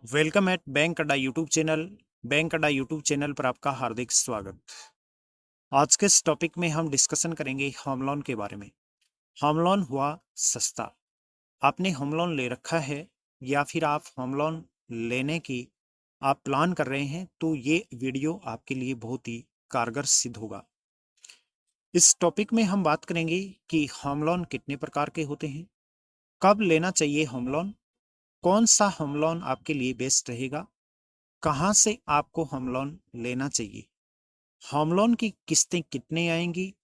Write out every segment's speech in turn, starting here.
Welcome at bank अड्डा YouTube channel. Bank अड्डा YouTube channel पर आपका हार्दिक स्वागत। आज के इस टॉपिक में हम डिस्कशन करेंगे होम लोन के बारे में। होम लोन हुआ सस्ता। आपने होम लोन ले रखा है या फिर आप होम लोन लेने की आप प्लान कर रहे हैं तो ये वीडियो आपके लिए बहुत ही कारगर सिद्ध होगा। इस टॉपिक में हम बात करेंगे कि होम लोन कितने प्रकार के होते हैं, कब लेना चाहिए होम लोन, कौन सा होम लोन आपके लिए बेस्ट रहेगा, कहाँ से आपको होम लोन लेना चाहिए, होम लोन की किस्तें कितने आएंगी,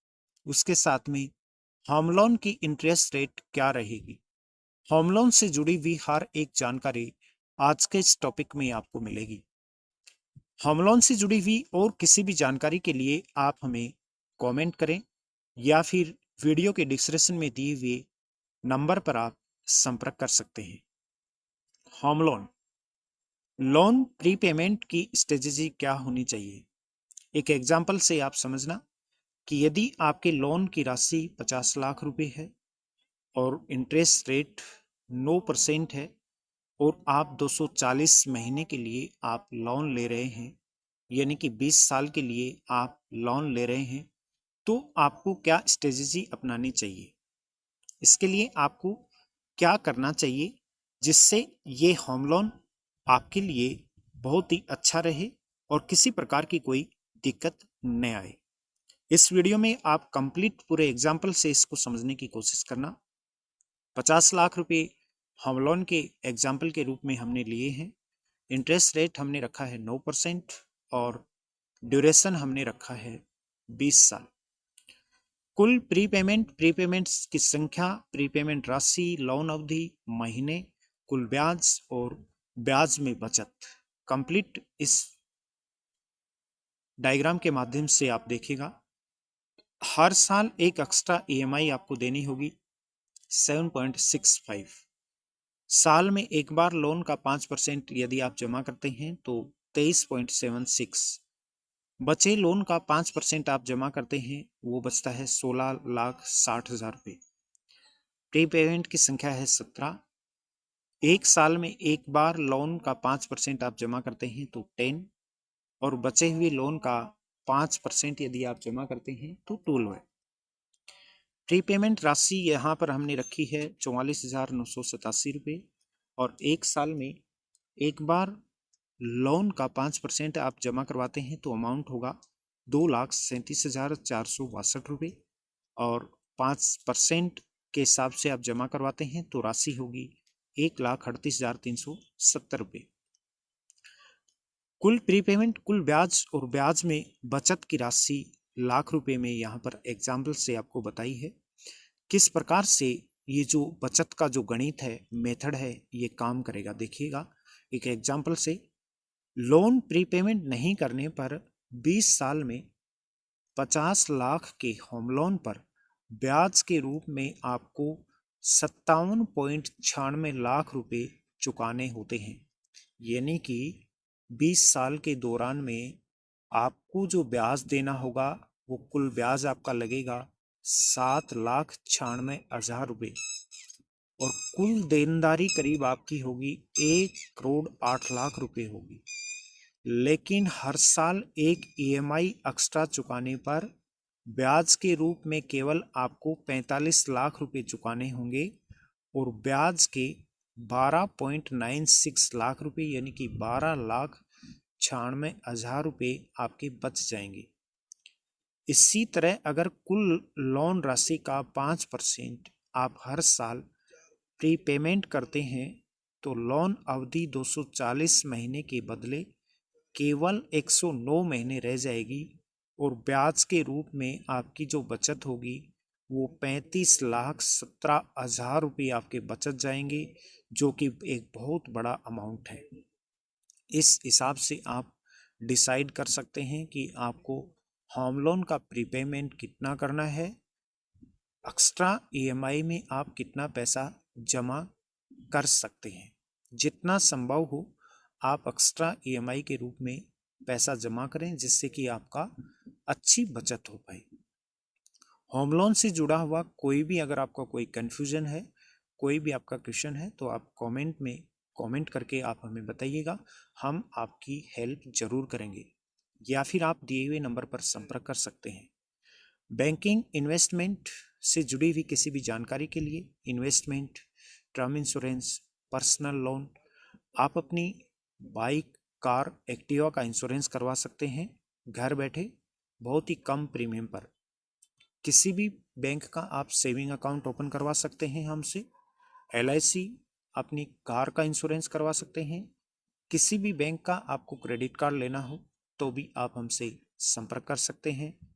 उसके साथ में होम लोन की इंटरेस्ट रेट क्या रहेगी। होम लोन से जुड़ी हुई हर एक जानकारी आज के इस टॉपिक में आपको मिलेगी। होम लोन से जुड़ी हुई और किसी भी जानकारी के लिए आप हमें कमेंट करें या फिर वीडियो के डिस्क्रिप्शन में दिए हुए नंबर पर आप संपर्क कर सकते हैं। होम लोन लोन प्रीपेमेंट की स्ट्रेटेजी क्या होनी चाहिए। एक एग्जाम्पल से आप समझना कि यदि आपके लोन की राशि 50 लाख रुपए है और इंटरेस्ट रेट 9% है और आप 240 महीने के लिए आप लोन ले रहे हैं, यानी कि 20 साल के लिए आप लोन ले रहे हैं, तो आपको क्या स्ट्रेटेजी अपनानी चाहिए। इसके लिए आपको क्या करना चाहिए जिससे ये होम लोन आपके लिए बहुत ही अच्छा रहे और किसी प्रकार की कोई दिक्कत न आए। इस वीडियो में आप कंप्लीट पूरे एग्जाम्पल से इसको समझने की कोशिश करना। 50 लाख रुपए होम लोन के एग्जाम्पल के रूप में हमने लिए हैं। इंटरेस्ट रेट हमने रखा है 9% और ड्यूरेशन हमने रखा है 20 साल। कुल प्रीपेमेंट्स की संख्या, प्रीपेमेंट राशि, लोन अवधि, महीने, कुल ब्याज और ब्याज में बचत कंप्लीट इस डायग्राम के माध्यम से आप देखिएगा। हर साल एक एक्स्ट्रा ईएमआई आपको देनी होगी 7.65। साल में एक बार लोन का 5% यदि आप जमा करते हैं तो 23.76। बचे लोन का 5% आप जमा करते हैं वो बचता है 16,60,000 रुपये। प्रीपेमेंट की संख्या है 17। एक साल में एक बार लोन का 5% आप जमा करते हैं तो 10 और बचे हुए लोन का 5% यदि आप जमा करते हैं तो 12 है। प्रीपेमेंट राशि यहाँ पर हमने रखी है 44,987 रुपये और एक साल में एक बार लोन का 5% आप जमा करवाते हैं तो अमाउंट होगा 2,37,462 रुपये और 5% के हिसाब से आप जमा करवाते हैं तो राशि होगी 1,38,370 रुपये। कुल प्रीपेमेंट, कुल ब्याज और ब्याज में बचत की राशि लाख रुपए में यहाँ पर एग्जाम्पल से आपको बताई है। किस प्रकार से ये जो बचत का जो गणित है, मेथड है, ये काम करेगा देखिएगा एक एग्जाम्पल से। लोन प्रीपेमेंट नहीं करने पर 20 साल में 50 लाख के होम लोन पर ब्याज के रूप में आपको 57.96 लाख रुपए चुकाने होते हैं। यानी कि 20 साल के दौरान में आपको जो ब्याज देना होगा वो कुल ब्याज आपका लगेगा 7,96,000 रुपये और कुल देनदारी करीब आपकी होगी 1,08,00,000 रुपये होगी। लेकिन हर साल एक ईएमआई एक्स्ट्रा चुकाने पर ब्याज के रूप में केवल आपको 45 लाख रुपए चुकाने होंगे और ब्याज के 12.96 लाख रुपए यानी कि 12,96,000 रुपये आपके बच जाएंगे। इसी तरह अगर कुल लोन राशि का 5% आप हर साल प्रीपेमेंट करते हैं तो लोन अवधि 240 महीने के बदले केवल 109 महीने रह जाएगी और ब्याज के रूप में आपकी जो बचत होगी वो 35,17,000 रुपये आपके बचत जाएंगे, जो कि एक बहुत बड़ा अमाउंट है। इस हिसाब से आप डिसाइड कर सकते हैं कि आपको होम लोन का प्रीपेमेंट कितना करना है, एक्स्ट्रा ईएमआई में आप कितना पैसा जमा कर सकते हैं। जितना संभव हो आप एक्स्ट्रा ईएमआई के रूप में पैसा जमा करें जिससे कि आपका अच्छी बचत हो पाए। होम लोन से जुड़ा हुआ कोई भी अगर आपका कोई कन्फ्यूजन है, कोई भी आपका क्वेश्चन है तो आप कमेंट में कमेंट करके आप हमें बताइएगा, हम आपकी हेल्प जरूर करेंगे। या फिर आप दिए हुए नंबर पर संपर्क कर सकते हैं। बैंकिंग इन्वेस्टमेंट से जुड़ी हुई किसी भी जानकारी के लिए, investment, term insurance, personal loan, आप अपनी बाइक, कार, एक्टिवा का इंश्योरेंस करवा सकते हैं घर बैठे बहुत ही कम प्रीमियम पर। किसी भी बैंक का आप सेविंग अकाउंट ओपन करवा सकते हैं हमसे। LIC, अपनी कार का इंश्योरेंस करवा सकते हैं। किसी भी बैंक का आपको क्रेडिट कार्ड लेना हो तो भी आप हमसे संपर्क कर सकते हैं।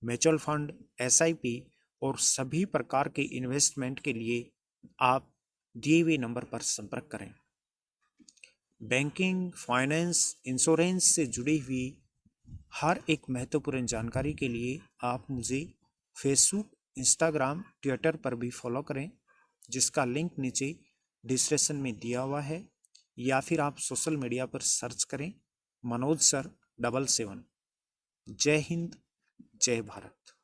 म्यूचुअल फंड, SIP और सभी प्रकार के इन्वेस्टमेंट के लिए आप दिए हुए नंबर पर संपर्क करें। बैंकिंग, फाइनेंस, इंश्योरेंस से जुड़ी हुई हर एक महत्वपूर्ण जानकारी के लिए आप मुझे फेसबुक, इंस्टाग्राम, ट्विटर पर भी फॉलो करें, जिसका लिंक नीचे डिस्क्रिप्शन में दिया हुआ है, या फिर आप सोशल मीडिया पर सर्च करें मनोज सर 77। जय हिंद, जय भारत।